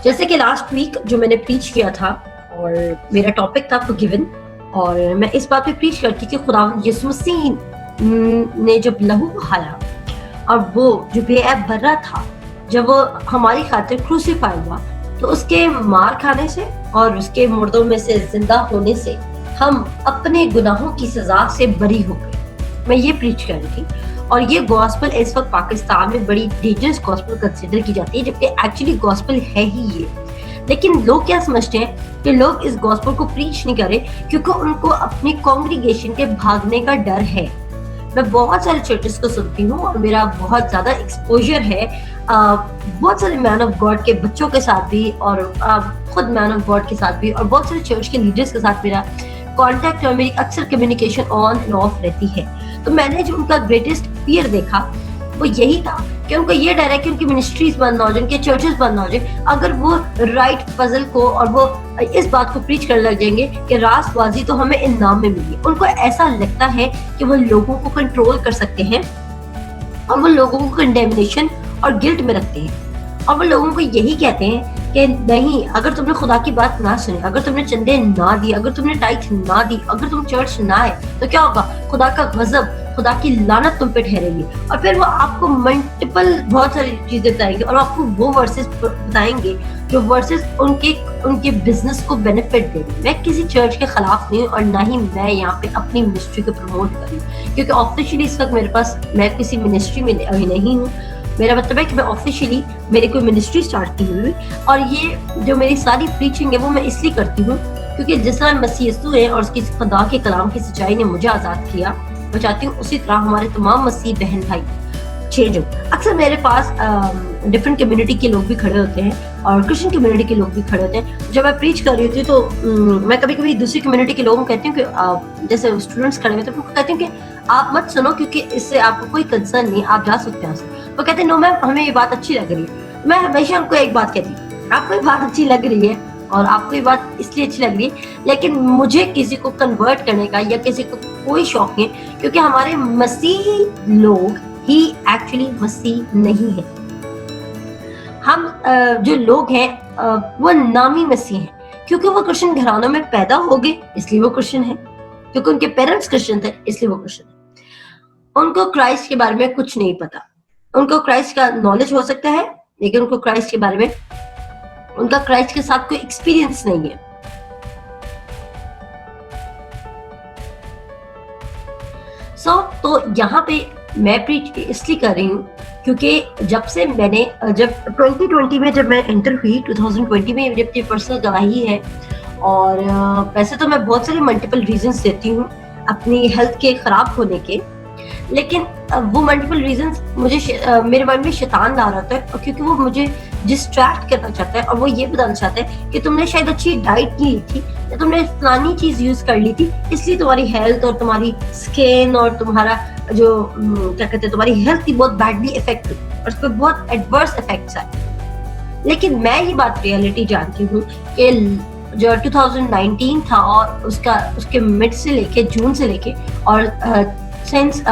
जैसे कि last week जो मैंने प्रीच किया था और मेरा टॉपिक था फॉरगिवन, और मैं इस बात पे प्रीच करती कि खुदा यीशु मसीह ने जब लहू बहाया और वो जो बेऐब बर्रा था, जब वो हमारी खातिर क्रूसीफाई हुआ, तो उसके मार खाने से और उसके मुर्दों में से जिंदा होने से हम अपने गुनाहों की सजा से बरी हो गए। मैं ये प्रीच कर रही थी, और ये गॉस्पेल इस वक्त पाकिस्तान में बड़ी डेंजरस गॉस्पेल कंसिडर की जाती है, जबकि एक्चुअली गॉस्पेल है ही ये। लेकिन लोग क्या समझते हैं कि लोग इस गॉस्पेल को प्रीच नहीं कर रहे क्योंकि उनको अपनी कॉन्ग्रीगेशन के भागने का डर है। मैं बहुत सारे चर्चेस को सुनती हूँ और मेरा बहुत ज्यादा एक्सपोजर है बहुत सारे मैन ऑफ गॉड के बच्चों के साथ भी, और खुद मैन ऑफ गॉड के साथ भी, और बहुत सारे चर्च के लीडर्स के साथ मेरा कांटेक्ट और मेरी अक्सर कम्युनिकेशन ऑन एंड ऑफ रहती है। तो मैंने जो उनका ग्रेटेस्ट फियर देखा वो यही था कि उनको ये डर है कि उनकी मिनिस्ट्रीज बंद ना हो जाए, उनके चर्चेस बंद ना हो जाए, अगर वो राइट पजल को और वो इस बात को प्रीच करने लग जाएंगे कि रास्तबाजी तो हमें इनाम में मिली। उनको ऐसा लगता है कि वो लोगों को कंट्रोल कर सकते हैं और वो लोगों को कंडेमिनेशन और गिल्ट में रखते हैं, और वो लोगों को यही कहते हैं कि नहीं, अगर तुमने खुदा की बात ना सुनी, अगर तुमने चंदे ना दिए, अगर तुमने टाइट ना दी, अगर तुम चर्च ना आए, तो क्या होगा? खुदा का गजब, खुदा की लानत तुम पे ठहरेगी। और फिर वो आपको मल्टीपल बहुत सारी चीजें बताएंगे और आपको वो वर्सेस बताएंगे जो वर्सेस उनके बिजनेस को बेनिफिट देंगे। मैं किसी चर्च के खिलाफ नहीं हूँ और ना ही मैं यहाँ पे अपनी मिनिस्ट्री को प्रमोट करूँ, क्योंकि ऑफिशियली इस वक्त मेरे पास, मैं किसी मिनिस्ट्री में अभी नहीं हूँ। मेरा मतलब है कि मैं ऑफिशियली मेरी कोई मिनिस्ट्री स्टार्ट की हुई, और ये जो मेरी सारी प्रीचिंग है वो मैं इसलिए करती हूँ क्योंकि जिस तरह मसीह यीशु है और उसकी खुदा के कलाम की सच्चाई ने मुझे आजाद किया, मैं चाहती हूँ उसी तरह हमारे तमाम मसीह बहन भाई चेंज हो। अक्सर मेरे पास डिफरेंट कम्युनिटी के लोग भी खड़े होते हैं और क्रिश्चियन कम्युनिटी के लोग भी खड़े होते हैं। जब मैं प्रीच कर रही होती हूँ तो मैं कभी कभी दूसरी कम्युनिटी के लोगों को कहती हूँ कि जैसे स्टूडेंट्स खड़े हुए थे, उनको कहती हूँ कि आप मत सुनो क्योंकि इससे आपको कोई कंसर्न नहीं, आप जा सकते हैं। वो कहते हैं नो मैम, हमें ये बात अच्छी लग रही है। मैं हमेशा उनको एक बात कहती हूँ, आपको ये बात अच्छी लग रही है और आपको ये बात इसलिए अच्छी लग रही है, लेकिन मुझे किसी को कन्वर्ट करने का या किसी को कोई शौक नहीं, क्योंकि हमारे मसीही लोग ही एक्चुअली मसीह नहीं है। हम जो लोग हैं वो नामी मसीह हैं, क्योंकि वो क्रिश्चियन घरानों में पैदा हो गए इसलिए वो क्रिश्चियन है, क्योंकि उनके पेरेंट्स क्रिश्चियन थे इसलिए वो क्रिश्चियन है। उनको क्राइस्ट के बारे में कुछ नहीं पता, उनको क्राइस्ट का नॉलेज हो सकता है लेकिन उनको क्राइस्ट के बारे में, उनका क्राइस्ट के साथ कोई एक्सपीरियंस नहीं है। तो यहाँ पे मैं प्रीच इसलिए कर रही हूँ क्योंकि जब 2020 में जब मैं एंटर हुई, 2020 में जब ये पर्सनल गवाही है, और वैसे तो मैं बहुत सारे मल्टीपल रीजंस देती हूँ अपनी हेल्थ के खराब होने के, लेकिन वो मल्टीपल रीजंस मुझे मेरे मन में शैतान ला रहा था, क्योंकि वो मुझे डिस्ट्रैक्ट करना चाहता है और वो ये बताना चाहता है कि तुमने शायद अच्छी डाइट नहीं ली थी या तुमने फलानी चीज यूज कर ली थी, इसलिए तुम्हारी हेल्थ और तुम्हारी स्किन और तुम्हारा जो क्या कहते हैं, तुम्हारी हेल्थ की बहुत बैडली इफेक्ट हुई और उस पर बहुत एडवर्स इफेक्ट्स आए। लेकिन मैं ये बात रियलिटी जानती हूँ कि जो 2019 था और उसके मिड से लेके जून से लेके और since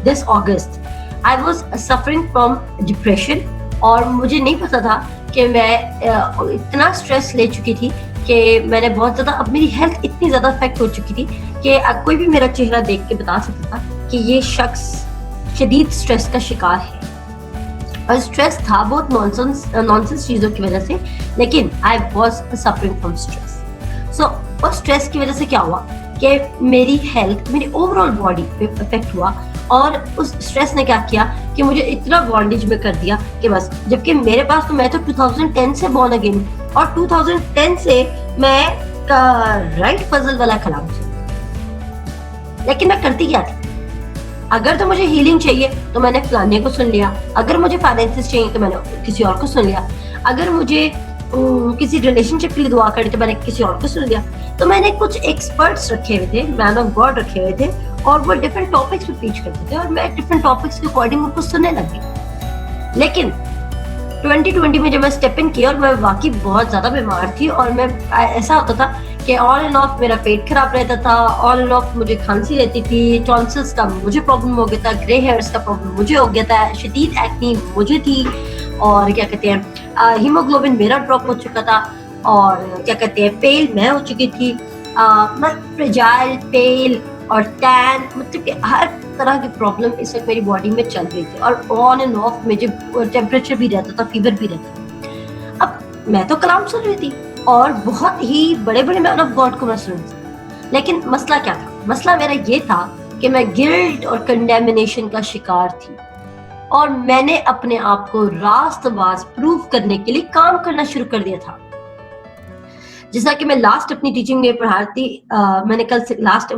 this August I was suffering from depression, और मुझे नहीं पता था कि मैं इतना स्ट्रेस ले चुकी थी कि मैंने बहुत ज्यादा, अब मेरी हेल्थ इतनी ज्यादा इफेक्ट हो चुकी थी कि कोई भी मेरा चेहरा देख के बता सकता था कि ये शख्स शदीद स्ट्रेस का शिकार है। और स्ट्रेस था बहुत नॉनसेंस चीजों की वजह से, लेकिन I was suffering from stress. So उस स्ट्रेस की वजह से क्या हुआ कि मेरी हेल्थ, मेरी ओवरऑल बॉडी पे इफेक्ट हुआ, और उस स्ट्रेस ने क्या किया कि मुझे इतना बॉन्डेज में कर दिया कि बस, जबकि मेरे पास तो, मैं तो 2010 से बॉर्न अगेन हूँ और 2010 से मैं राइट पजल वाला कलाम सुन, लेकिन मैं करती क्या थी, अगर तो मुझे हीलिंग चाहिए तो मैंने फलाने को सुन लिया, अगर मुझे फाइनेंसेस चाहिए तो मैंने किसी और को सुन लिया, अगर मुझे किसी रिलेशनशिप के लिए दुआ करनी तो मैंने किसी और को सुन लिया। तो मैंने कुछ एक्सपर्ट्स रखे हुए थे, मैन ऑफ गॉड रखे हुए थे, और वो डिफरेंट टॉपिक्स पे प्रीच करते थे और मैं डिफरेंट टॉपिक्स के अकॉर्डिंग उनको सुनने लगी। लेकिन 2020 में जब मैं स्टेप इन किया और मैं वाकई बहुत ज्यादा बीमार थी, और मैं ऐसा होता था कि ऑन एंड ऑफ मेरा पेट खराब रहता था, ऑन एंड ऑफ मुझे खांसी रहती थी, टॉन्सिल्स का मुझे प्रॉब्लम हो गया था, ग्रे हेयर्स का प्रॉब्लम मुझे हो गया था, शदीद एक्ने मुझे थी, और क्या कहते हैं हीमोग्लोबिन मेरा ड्रॉप हो चुका था, और क्या कहते हैं पेल मैं हो चुकी थी, मैं फ्रेजाइल, पेल और टैन, मतलब कि हर तरह की प्रॉब्लम इस वक्त मेरी बॉडी में चल रही थी, और ऑन एंड ऑफ मुझे टेम्परेचर भी रहता था, फीवर भी रहता था। अब मैं तो कलाम सुन रही थी और बहुत ही बड़े बड़े मैन ऑफ गॉड को मैं सुन रही थी, लेकिन मसला क्या था? मसला मेरा ये था कि मैं गिल्ट और कंडेमिनेशन का शिकार थी, और मैंने अपने आप को रास्तबाज प्रूव करने के लिए काम करना शुरू कर दिया था। जैसा कि मैं लास्ट अपनी टीचिंग में पढ़ा थी, मैंने कल से लास्ट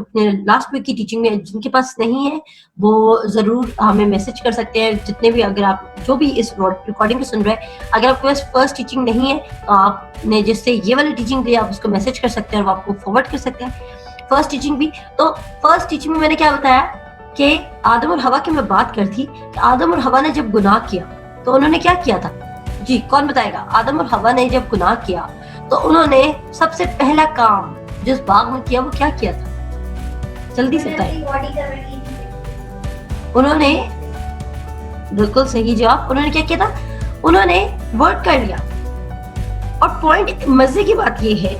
वीक की टीचिंग में, जिनके पास नहीं है वो जरूर हमें मैसेज कर सकते हैं, जितने भी, अगर आप जो भी इस रिकॉर्डिंग को सुन रहे हैं, अगर आपके पास फर्स्ट टीचिंग नहीं है तो आपने जिससे ये वाली टीचिंग ली आप उसको मैसेज कर सकते हैं और आपको फॉरवर्ड कर सकते हैं फर्स्ट टीचिंग भी। तो फर्स्ट टीचिंग में मैंने क्या बताया कि आदम और हवा की मैं बात कर थी कि आदम और हवा ने जब गुनाह किया तो उन्होंने क्या किया था? जी कौन बताएगा? आदम और हवा ने जब गुनाह किया तो उन्होंने सबसे पहला काम जिस बाग में किया वो क्या किया था? जल्दी से बताइए। उन्होंने, बिल्कुल सही जवाब, उन्होंने क्या किया था? उन्होंने वर्क कर लिया। और पॉइंट मजे की बात ये है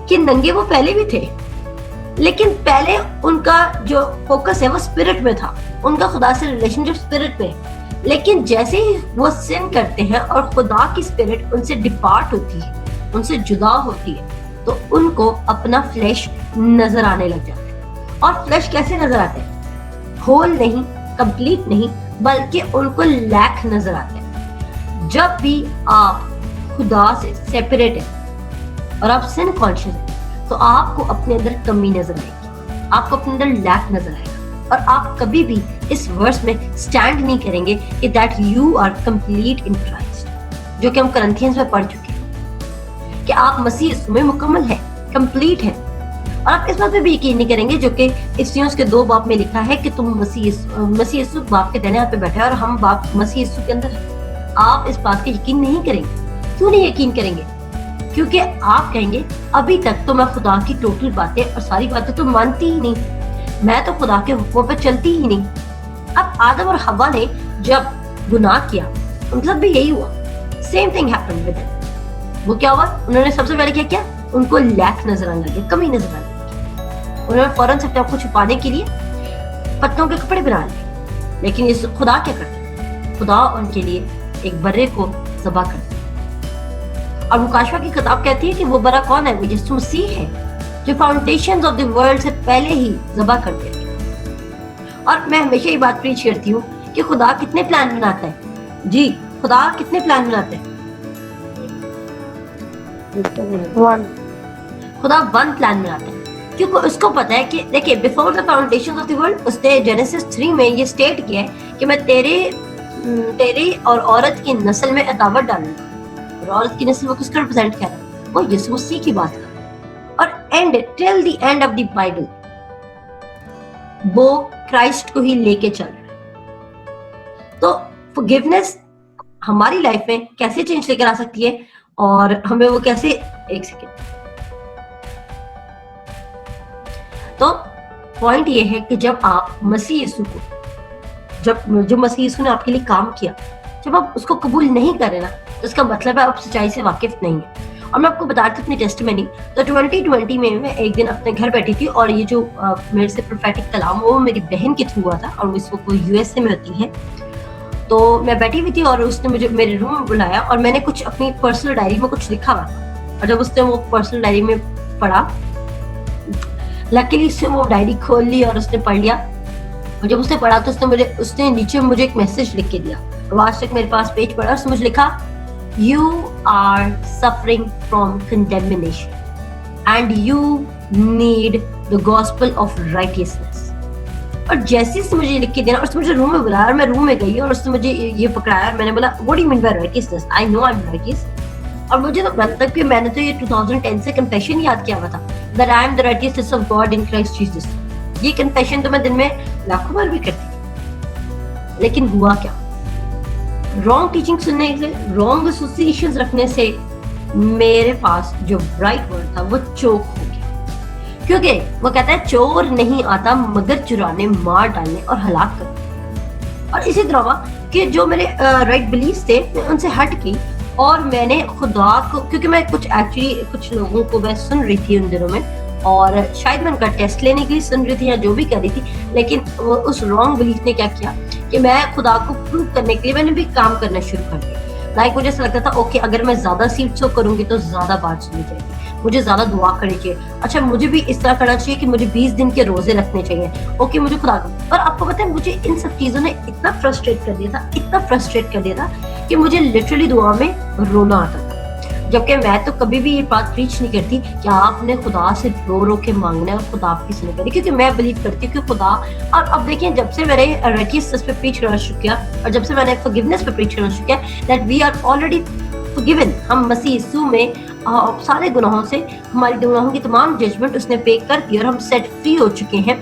कि नंगे वो पहले भी थे, लेकिन पहले उनका जो फोकस है वो स्पिरिट में था, उनका खुदा से रिलेशनशिप स्पिरिट में। लेकिन जैसे ही वो सिन करते हैं और खुदा की स्पिरिट उनसे डिपार्ट होती है, उनसे जुदा होती है, तो उनको अपना फ्लैश नजर आने लग जाता है। और फ्लैश कैसे नजर आते हैं? होल नहीं, कंप्लीट नहीं, बल्कि उनको लैक नजर आते हैं। जब भी आप खुदा से सेपरेट है और आप सिन कॉन्शियस है तो आपको अपने अंदर कमी नजर आएगी, आपको अपने अंदर लैक नजर आएगा, और आप कभी भी इस वर्स में स्टैंड नहीं करेंगे कि that you are complete in Christ, जो कि हम करंथियंस में पढ़ चुके हैं कि आप मसीह यीशु में मुकम्मल है, कंप्लीट है। और आप इस बात पे भी यकीन नहीं करेंगे जो कि इफिसियों के 2 बाब में लिखा है कि तुम मसीह यीशु बाप के दाहिने हाथ पे बैठे हैं और हम बाप मसीह यीशु के अंदर हैं। आप इस बात पे यकीन नहीं करेंगे। क्यों नहीं यकीन करेंगे? क्योंकि आप कहेंगे अभी तक तो मैं खुदा की टोटल बातें और सारी बातें तो मानती ही नहीं, मैं तो खुदा के हुक्मों पे चलती ही नहीं। अब आदम और हवा ने जब गुनाह किया मतलब भी यही हुआ, same thing happened with them. वो क्या हुआ? उन्होंने सबसे पहले क्या किया? उनको लैक नजर आने लगे, कमी नजर आने लगी। उन्होंने फौरन से अपने आप को छुपाने के लिए पत्तों के कपड़े बना लिए। लेकिन इस खुदा क्या करते? खुदा उनके लिए एक बर्रे को ज़बह करते। और मुकाशवा की किताब कहती है कि वो बर्रा कौन है? वो यीशु मसीह है, जो फाउंडेशंस ऑफ द वर्ल्ड से पहले ही ज़बह कर दिया। और मैं हमेशा ये बात प्रीच करती हूँ कि खुदा कितने प्लान बनाता है। जी, खुदा कितने प्लान बनाते हैं? खुदा 1 प्लान बनाता है, क्योंकि उसको पता है कि देखिए before the foundation of the world उसने जेनेसिस 3 में ये स्टेट किया है कि मैं तेरे और औरत की नस्ल में अदावत डालूंगा। और औरत की नस्ल वो किसका रिप्रेजेंट कर रहा है? वो यीशु मसीह की बात कर रहा है। और and till the end of the Bible वो क्राइस्ट को ही लेके चल रहा है। तो फॉरगिवनेस हमारी लाइफ में कैसे चेंज लेकर आ सकती है और हमें वो कैसे, एक सेकेंड, तो पॉइंट ये है कि जब आप मसीह यीशु को, जो मसीह यीशु ने आपके लिए काम किया, जब आप उसको कबूल नहीं करें ना तो इसका मतलब है आप सच्चाई से वाकिफ नहीं है। और मैं आपको बताती हूँ अपनी टेस्टिमनी। तो 2020 में मैं एक दिन अपने घर बैठी थी और ये जो मेरे से प्रोफेटिक कलाम वो मेरी बहन के थ्रू हुआ था और इसको कोई यूएसए में होती है। तो मैं बैठी हुई थी और उसने मुझे मेरे रूम में बुलाया और मैंने कुछ अपनी पर्सनल डायरी में कुछ लिखा हुआ था। और जब उसने वो पर्सनल डायरी में पढ़ा, लकीली उसने वो डायरी खोल ली और उसने पढ़ लिया। और जब उसने पढ़ा तो उसने नीचे मुझे एक मैसेज लिख के दिया। और आज तक मेरे पास पेज पढ़ा, उसने मुझे लिखा, You are suffering from condemnation and you need the gospel of righteousness. और जैसे ही मुझे लिख के देना और उसने मुझे रूम में बुलाया और मैं रूम में गई और उसने मुझे ये पकड़ाया और मैंने बोला What do you mean by righteousness? I know I'm righteous. और मुझे तो मतलब कि मैंने तो ये 2010 से कन्फेशन याद किया हुआ था that I am the righteousness of God in Christ Jesus. ये कन्फेशन तो मैं दिन में लाखों बार भी करती थी, लेकिन हुआ क्या? रॉन्ग टीचिंग सुनने से, रॉन्ग एसोसिएशंस रखने से मेरे पास जो राइट वर्ड था वो चोक हो गया। क्योंकि वो कहता है चोर नहीं आता मगर चुराने, मार डालने और हलाक करने। और इसी तरह कि जो मेरे राइट बिलीफ थे मैं उनसे हट गई और मैंने खुदा को, क्योंकि मैं कुछ लोगों को मैं सुन रही थी उन दिनों में, और शायद मैं उनका टेस्ट लेने के लिए सुन रही थी या जो भी कर रही थी, लेकिन उस रॉन्ग बिलीफ ने क्या किया कि मैं खुदा को प्रूव करने के लिए मैंने भी काम करना शुरू कर दिया। लाइक मुझे ऐसा लगता था ओके अगर मैं ज्यादा सीट शो करूंगी तो ज्यादा बात सुनी जाएगी, मुझे ज्यादा दुआ करनी चाहिए, अच्छा मुझे भी इस तरह करना चाहिए कि मुझे 20 दिन के रोजे रखने चाहिए, ओके मुझे खुदा को। पर आपको पता है मुझे इन सब चीजों ने इतना फ्रस्ट्रेट कर दिया था, इतना फ्रस्ट्रेट कर दिया था कि मुझे लिटरली दुआ में रोना आता था। जबकि मैं तो कभी भी ये बात प्रीच नहीं करती कि आपने खुदा से रो रो के मांगना है और खुदा आपकी सुनेगा, क्योंकि मैं बिलीव करती हूँ कि खुदा। और अब देखिए जब से मैंने रकीस पे प्रीच करना शुरू किया और जब से मैंने फॉरगिवनेस पे प्रीच करना शुरू किया, that we are already forgiven, हम मसीह यीशु में सारे गुनाहों से, हमारी गुनाहों की तमाम जजमेंट उसने पे कर दी और हम सेट फ्री हो चुके हैं।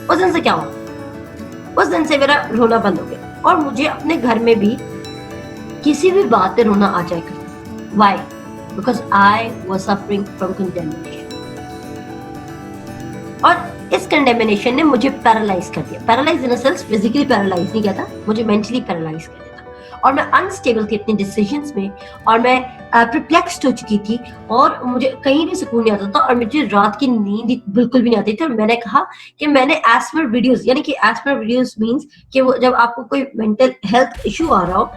उस दिन से क्या हुआ, उस दिन से मेरा रोना बंद हो गया और मुझे अपने घर में भी किसी भी बात पे रोना आ जाए करता। Y? Because I was suffering from condemnation. और इस कंडेमिनेशन ने मुझे पैरालाइज कर दिया। Paralyse in sense physically paralyse नहीं किया था, मुझे मेंटली पैरालाइज कर दिया था और मैं अनस्टेबल थी अपने डिसीजंस में और मैं परप्लेक्स्ड हो चुकी थी और मुझे कहीं भी सुकून नहीं आता था और मुझे रात की नींद बिल्कुल भी नहीं आती थी। और मैंने कहा कि मैंने एस्पर वीडियोस, यानी कि एस्पर वीडियोस मींस कि वो जब आपको कोई मेंटल हेल्थ इशू आ रहा हो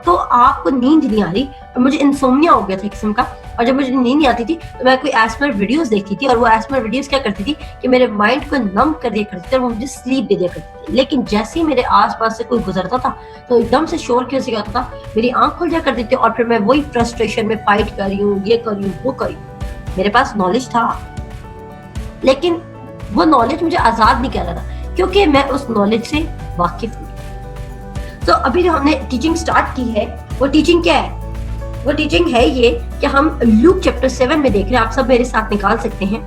तो आपको नींद नहीं आ रही, और मुझे इंसोम्निया हो गया था किस्म का, और जब मुझे नींद नहीं आती थी तो मैं कोई एस्पर वीडियोस देखती थी और वो एस्पर वीडियोस क्या करती थी कि मेरे माइंड को नम कर दिया करती थी और वो मुझे स्लीप दे दिया करती थी। लेकिन जैसे ही मेरे आसपास से कोई गुजरता था तो एकदम से शोर कैसे आता था, मेरी आंख खुल जाया करती थी और फिर मैं वही फ्रस्ट्रेशन में फाइट कर रही हूँ, ये कर रही हूँ, वो कर रही हूँ। मेरे पास नॉलेज था लेकिन वो नॉलेज मुझे आजाद नहीं कर रहा था क्योंकि मैं उस नॉलेज से वाकिफ हूँ। तो अभी जो हमने टीचिंग स्टार्ट की है वो टीचिंग क्या है? वो टीचिंग है ये कि हम लूक चैप्टर 7 में देख रहे हैं, आप सब मेरे साथ निकाल सकते हैं।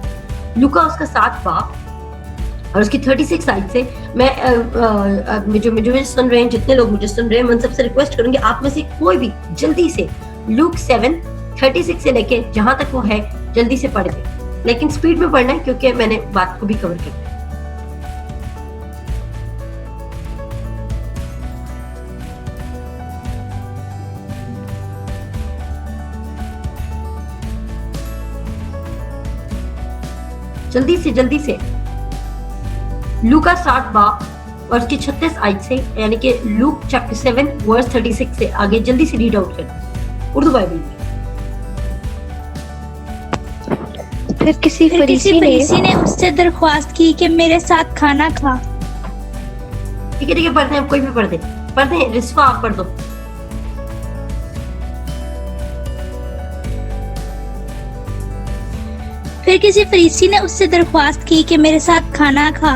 लूका उसका 7 बाब और उसकी 36 आयत से मैं मुझे सुन रहे हैं, जितने लोग मुझे सुन रहे हैं, मैं सबसे रिक्वेस्ट करूंगी आप में से कोई भी जल्दी से लूक 7:36 से लेके जहां तक वो है जल्दी से पढ़ दे, लेकिन स्पीड में पढ़ना है क्योंकि मैंने बात को भी कवर करना है। जल्दी से लूका 7 बाब और उसकी 36 आयत से, यानी कि लूक चैप्टर 7 वर्स 36 से आगे जल्दी से रीड आउट कर उर्दू बाइबल में। फिर किसी फरीसी ने उससे दरख्वास्त की कि मेरे साथ खाना खा। ठीक है पढ़ते हैं, कोई भी पढ़ते हैं, रिस्वा आप पढ़ दो। फिर किसी फरीसी ने उससे दरख्वास्त की कि मेरे साथ खाना खा।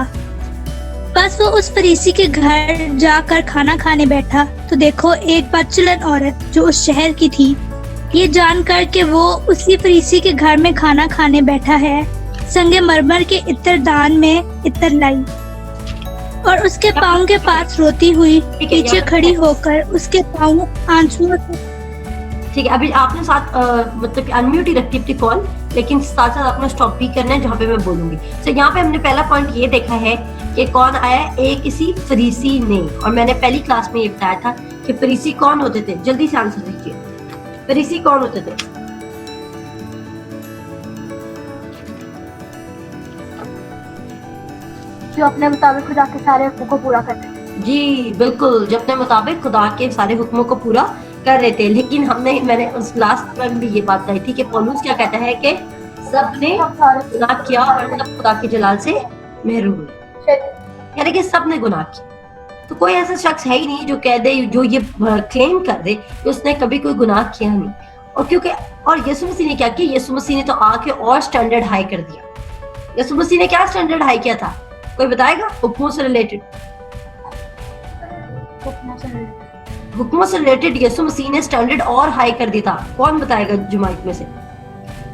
बस वो उस फरीसी के घर जाकर खाना खाने बैठा तो देखो एक बदचलन औरत जो उस शहर की थी, ये जानकर कि वो उसी फरीसी के घर में खाना खाने बैठा है, संगमरमर के इत्रदान में इत्र लाई और उसके पाँव के पास रोती हुई पीछे खड़ी होकर उसके पाँव आंसुओं से। ठीक है, अभी आपने साथ मतलब अनम्यूट ही रखी अपनी कॉल, लेकिन साथ साथ अपना स्टॉप भी करना है जहाँ पे मैं बोलूंगी। तो यहाँ पे हमने पहला पॉइंट ये देखा है कि कौन आया, एक किसी फरीसी ने, और मैंने पहली क्लास में ये बताया था कि फरीसी कौन होते थे। जल्दी से आंसर दीजिए, फरीसी कौन होते थे? जो अपने मुताबिक खुदा के सारे हुक्मों को पूरा करते थे। जी बिल्कुल, जो अपने मुताबिक खुदा के सारे हुक्मों को पूरा कर रहे थे। लेकिन मैंने उस लास्ट में भी ये बात कही थी कि पौलुस क्या कहता है कि सबने गुनाह किया और सब खुदा के जलाल से महरूम हुए, यानी कि सबने गुनाह किया। तो कोई ऐसा शख्स है ही नहीं जो कह दे, जो ये क्लेम कर दे कि उसने कभी कोई गुनाह किया नहीं। और क्योंकि और यीशु मसीह ने क्या किया, यीशु मसीह ने तो आके और स्टैंडर्ड हाई कर दिया। यीशु मसीह ने क्या स्टैंडर्ड हाई किया था, कोई बताएगा? हुक्मों से रिलेटेड, हुक्मों से रिलेटेड यीशु मसीह ने स्टैंडर्ड और हाई कर दिया था। कौन बताएगा जुमाइत में से?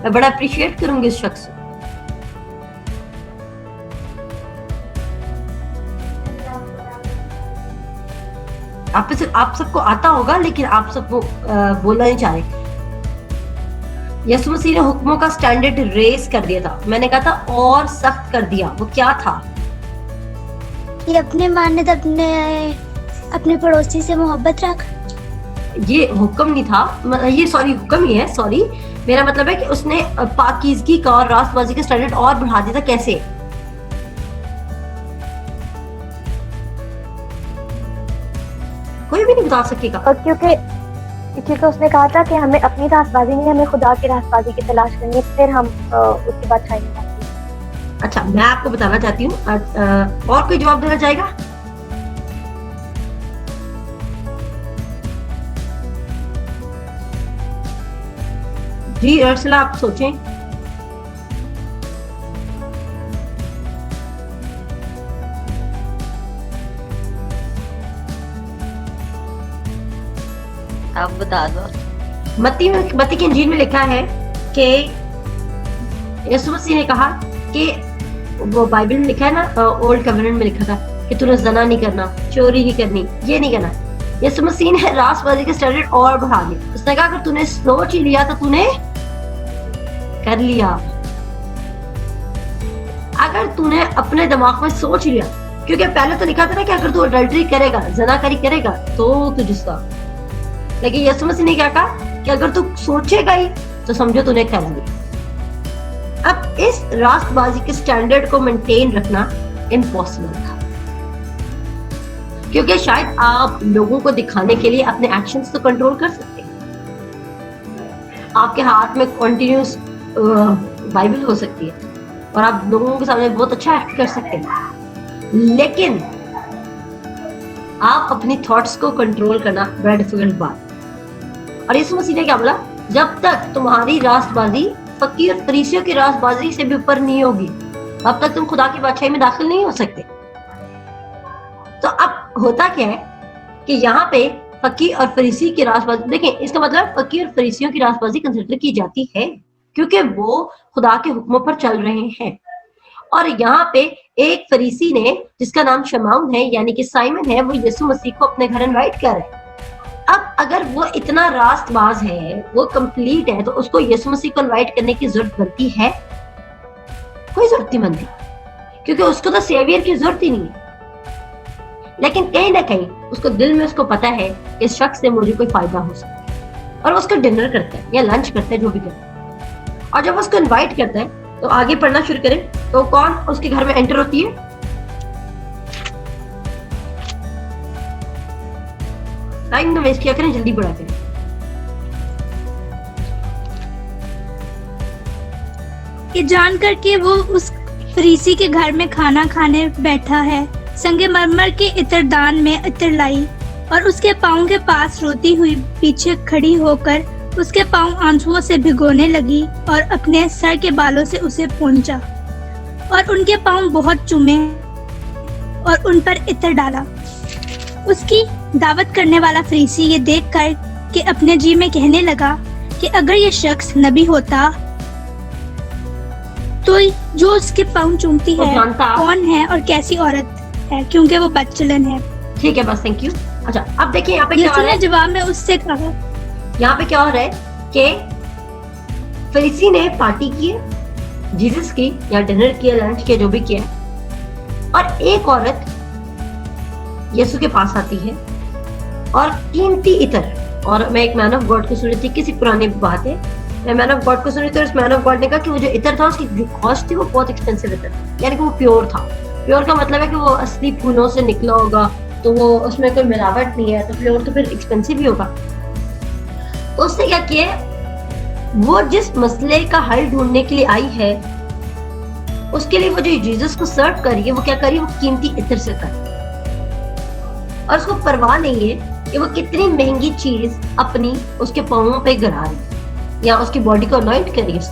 मैं बड़ा अप्रिशिएट करूंगी इस शख्स। आप सबको आता होगा लेकिन आप सबको बोलना नहीं चाह रहे। यीशु मसीह ने हुक्मों का स्टैंडर्ड रेस कर दिया था। मैंने कहा था और सख्त कर दिया। वो क्या था? कि अपने मानद अपने पड़ोसी से मोहब्बत रख। ये हुक्म नहीं था, ये सॉरी हुक्म ही है, सॉरी। मेरा मतलब है कि उसने पाकीज़गी का और रास्तबाजी का स्टैंडर्ड और बढ़ा दिया था। कैसे? कोई भी नहीं बता सकेगा। और क्योंकि उसने कहा था कि हमें अपनी रास्तबाजी नहीं, हमें खुदा की रास्तबाजी की तलाश करनी है, फिर हम उसके बाद चाहिए। अच्छा, मैं आपको बताना चाहती हूँ, और कोई जवाब देना चाहेगा? जी अर्सला, आप सोचें। आप बता दो। मत्ती की इंजील में लिखा है कि यीशु मसीह ने कहा कि वो बाइबल में लिखा है ना, ओल्ड कवेनेंट में लिखा था कि तूने ज़ना नहीं करना, चोरी नहीं करनी, ये नहीं करना। यीशु मसीह ने रास्तबाजी के स्टैंडर्ड और बढ़ा दिए। उसने कहा अगर तूने सोच ही लिया तो तूने कर लिया। अगर तूने अपने दिमाग में सोच लिया, क्योंकि पहले तो लिखा था ना कि अगर तू अडल्टरी करेगा, ज़नाकारी करेगा तो तुझसा, लेकिन यीशु मसीह ने क्या कहा कि अगर तू सोचेगा ही तो समझो तूने कर लिया। अब इस रास्तबाजी के स्टैंडर्ड को मेंटेन रखना इम्पॉसिबल था, क्योंकि शायद आप लोगों को दिखाने के लिए अपने एक्शंस तो कंट्रोल कर सकते हैं। आपके हाथ में कंटिन्यूस बाइबल हो सकती है और आप लोगों के सामने बहुत अच्छा एक्ट कर सकते हैं, लेकिन आप अपनी थॉट्स को कंट्रोल करना बड़ा डिफिकल्ट बात। और यीशु मसीह ने क्या बोला? जब तक तुम्हारी रास्तबाजी फकीर और फरीसियों की रास्तबाजी से भी ऊपर नहीं होगी, तब तक तुम खुदा की बादशाही में दाखिल नहीं हो सकते। तो अब होता क्या है कि यहाँ पे फकीर और फरीसी की रास्तबाजी, देखें, इसका मतलब फकीर और फरीसियों की रास्तबाजी कंसिडर की जाती है क्योंकि वो खुदा के हुक्मों पर चल रहे हैं। और यहाँ पे एक फरीसी ने, जिसका नाम शमाउन है यानी कि साइमन है, वो यीशु मसीह को अपने घर इनवाइट कर रहे हैं। अब अगर वो इतना रास्तबाज है, वो कंप्लीट है, तो उसको यीशु मसीह को इनवाइट करने की जरूरत बनती है? कोई जरूरत नहीं बनती, क्योंकि उसको तो सेवियर की जरूरत ही नहीं है। लेकिन कहीं ना कहीं उसको दिल में उसको पता है कि इस शख्स से मुझे कोई फायदा हो सकता है, और उसको डिनर करता है या लंच करता है, जो भी करता है। और जब उसको इनवाइट करता है तो आगे पढ़ना शुरू करें तो कौन उसके घर में एंटर होती है? टाइम ना वेस्ट किया करें, जल्दी पढ़ा करें। ये जानकर कि वो उस फरीसी के घर में खाना खाने बैठा है, संगमरमर के इत्रदान में इत्र लाई और उसके पाँव के पास रोती हुई पीछे खड़ी होकर उसके पाँव आंसुओं से भिगोने लगी और अपने सर के बालों से उसे पोंछा और उनके पाँव बहुत चूमे और उन पर इत्र डाला। उसकी दावत करने वाला फरीसी ये देखकर कि अपने जी में कहने लगा कि अगर ये शख्स नबी होता तो जो उसके पाँव चूमती है कौन है और कैसी औरत है, क्योंकि वो बदचलन है। ठीक है, बस, थैंक यू। अच्छा, अब देखिए यहाँ पे क्या हो रहा है। जवाब में उससे कहा, यहाँ पे क्या हो रहा है कि फरीसी ने पार्टी की है जीसस की, या डिनर किया, लंच किया, जो भी किया, और एक औरत यीशु के पास आती है और कीमती इत्र, और मैं एक मैन ऑफ गॉड को सुनी थी, किसी पुरानी बात है, मैं मैन ऑफ गॉड को सुनी थी और उस मैन ऑफ गॉड ने कहा कि वो जो इत्र था उसकी जो कॉस्ट थी वो बहुत एक्सपेंसिव इत्र, यानी कि वो प्योर था। प्योर का मतलब है कि वो असली फूलों से निकला होगा, तो वो उसमें कोई मिलावट नहीं है, तो प्योर तो फिर एक्सपेंसिव ही होगा। उसने क्या किया, वो जिस मसले का हल ढूंढने के लिए आई है, उसके लिए वो जो जीसस को सर्व कर रही है, वो क्या कर रही है, वो कीमती इत्र से कर, और उसको परवाह नहीं है कि वो कितनी महंगी चीज अपनी उसके पांवों पे गिरा रही है या उसकी बॉडी को अनॉइंट कर रही है।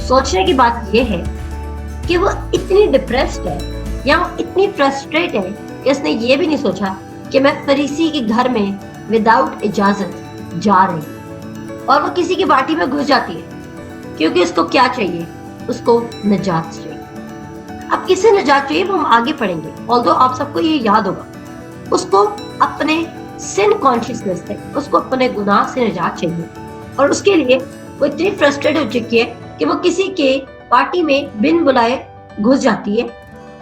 सोचने की बात ये है कि वो इतनी डिप्रेस्ड है या वो इतनी फ्रस्ट्रेट है कि उसने ये भी नहीं सोचा कि मैं फरीसी के घर में विदाउट इजाजत जा रही हूँ, और वो किसी की पार्टी में घुस जाती है क्योंकि उसको क्या चाहिए, उसको निजात चाहिए। अब किसे निजात चाहिए वो हम आगे पढ़ेंगे, ऑल्दो आप सबको ये याद होगा, उसको अपने सिन कॉन्शियसनेस से, उसको अपने गुनाह से निजात चाहिए, और उसके लिए वो इतनी फ्रस्ट्रेट हो चुकी है कि वो किसी के पार्टी में बिन बुलाए घुस जाती है,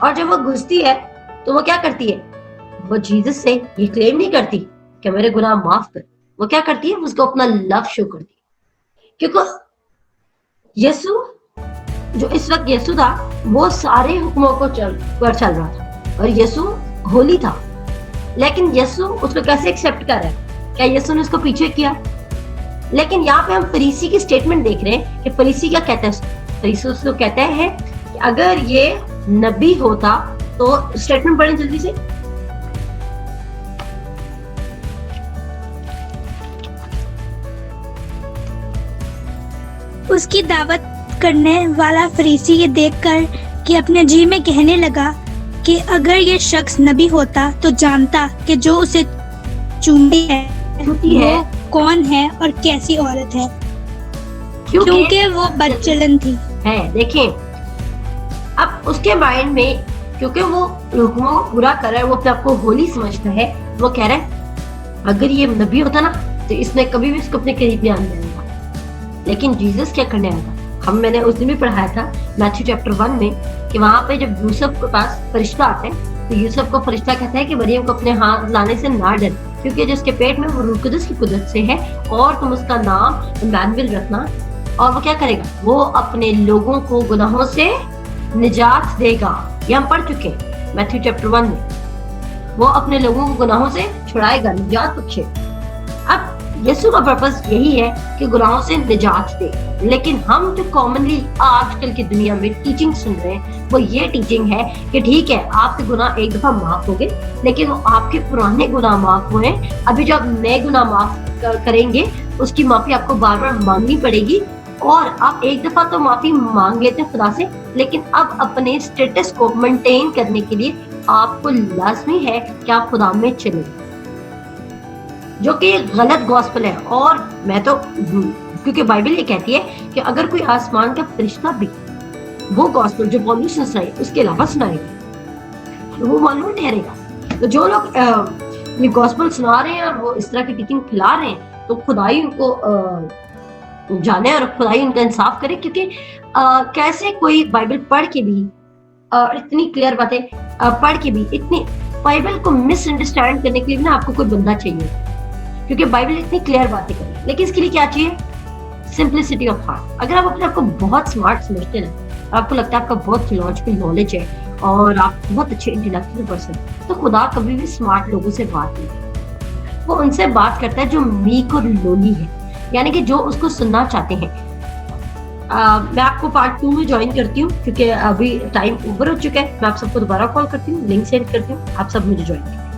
और जब वो घुसती है तो वो क्या करती है, वो जीसस से ये क्लेम नहीं करती कि मेरे गुनाह माफ कर। वो क्या करती है, उसको अपना लव शो करती है। क्योंकि यीशु जो इस वक्त यीशु था वो सारे हुक्मों को चल रहा था और यीशु होली था, लेकिन यीशु उसको कैसे एक्सेप्ट कर रहा है? क्या यीशु ने उसको पीछे किया? लेकिन यहाँ पे हम फरीसी की स्टेटमेंट देख रहे हैं कि फरीसी क्या कहता है। फरीसी उसको कहते हैं कि अगर ये नबी होता तो स्टेटमेंट पढ़ें जल्दी से। उसकी दावत करने वाला फरीसी ये देखकर कि अपने जी में कहने लगा कि अगर ये शख्स नबी होता तो जानता कि जो उसे चूमती है वो कौन है और कैसी औरत है, क्योंकि वो बदचलन थी है। देखें, अब उसके माइंड में, क्योंकि वो हुक्मों को पूरा कर रहा है, वो अपने आप को होली समझता है, वो कह रहा है अगर ये नबी होता ना तो इसने कभी भी इसको अपने करीब नहीं आने देगा। लेकिन जीसस क्या करने आया था? मैंने उस दिन भी पढ़ाया था मैथ्यू चैप्टर 1 में कि वहां पे जब यूसुफ के पास फरिश्ता आते हैं तो यूसुफ को फरिश्ता कहता है कि मरियम को अपने हाथ लाने से ना डर, क्योंकि जिसके पेट में वो रूह कुदस की कुदरत से है, और तुम उसका नाम इम्मानुएल रखना। और वो क्या करेगा? वो अपने लोगों को गुनाहों से निजात देगा। ये हम पढ़ चुके हैं मैथ्यू चैप्टर 1 में। वो अपने लोगों को गुनाहों से छुड़ाएगा, निजात बख्शे। अब यीशु का पर्पस यही है कि गुनाहों से निजात दे। लेकिन हम जो कॉमनली आजकल की दुनिया में टीचिंग सुन रहे हैं वो ये टीचिंग है कि ठीक है आपके गुनाह एक दफा माफ हो गए, लेकिन वो आपके पुराने गुनाह माफ हुए, अभी जो आप नए गुनाह माफ करेंगे उसकी माफी आपको बार बार मांगनी पड़ेगी। और आप एक दफा तो माफी मांग लेते हैं खुदा से, लेकिन अब अपने स्टेटस को मेंटेन करने के लिए आपको लाजमी है कि आप खुदा में चले, जो कि गलत गॉस्पेल है। और मैं तो, क्योंकि बाइबल ये कहती है कि अगर कोई आसमान का फरिश्ता भी वो गॉस्पेल जो पौलुस ने सुनाई उसके अलावा सुनाएगा तो वो मालूम ठहरेगा। तो जो लोग ये गॉस्पेल सुना रहे हैं और वो इस तरह की टीचिंग फैला रहे हैं तो खुदाई उनको जाने और खुदाई उनका इंसाफ करे। क्योंकि कैसे कोई बाइबल पढ़ के भी इतनी क्लियर बातें पढ़ के भी इतनी बाइबल को मिसअंडरस्टैंड करने के लिए ना आपको कोई बंदा चाहिए, क्योंकि बाइबल इतनी क्लियर बातें करे। लेकिन इसके लिए क्या चाहिए? Simplicity of heart. अगर आप अपने आप को बहुत स्मार्ट समझते हैं, आपको लगता है आपका बहुत थियोलॉजिकल नॉलेज है और आप बहुत अच्छे इंटेलेक्चुअल पर्सन, तो खुदा कभी भी स्मार्ट लोगों से बात नहीं करता। वो उनसे बात करता है जो मीक और लोली है, यानी कि जो उसको सुनना चाहते हैं। मैं आपको पार्ट 2 में ज्वाइन करती हूँ क्योंकि अभी टाइम ओवर हो चुका है। मैं आप सबको दोबारा कॉल करती हूँ, लिंक सेंड करती हूँ, आप सब मुझे ज्वाइन करें।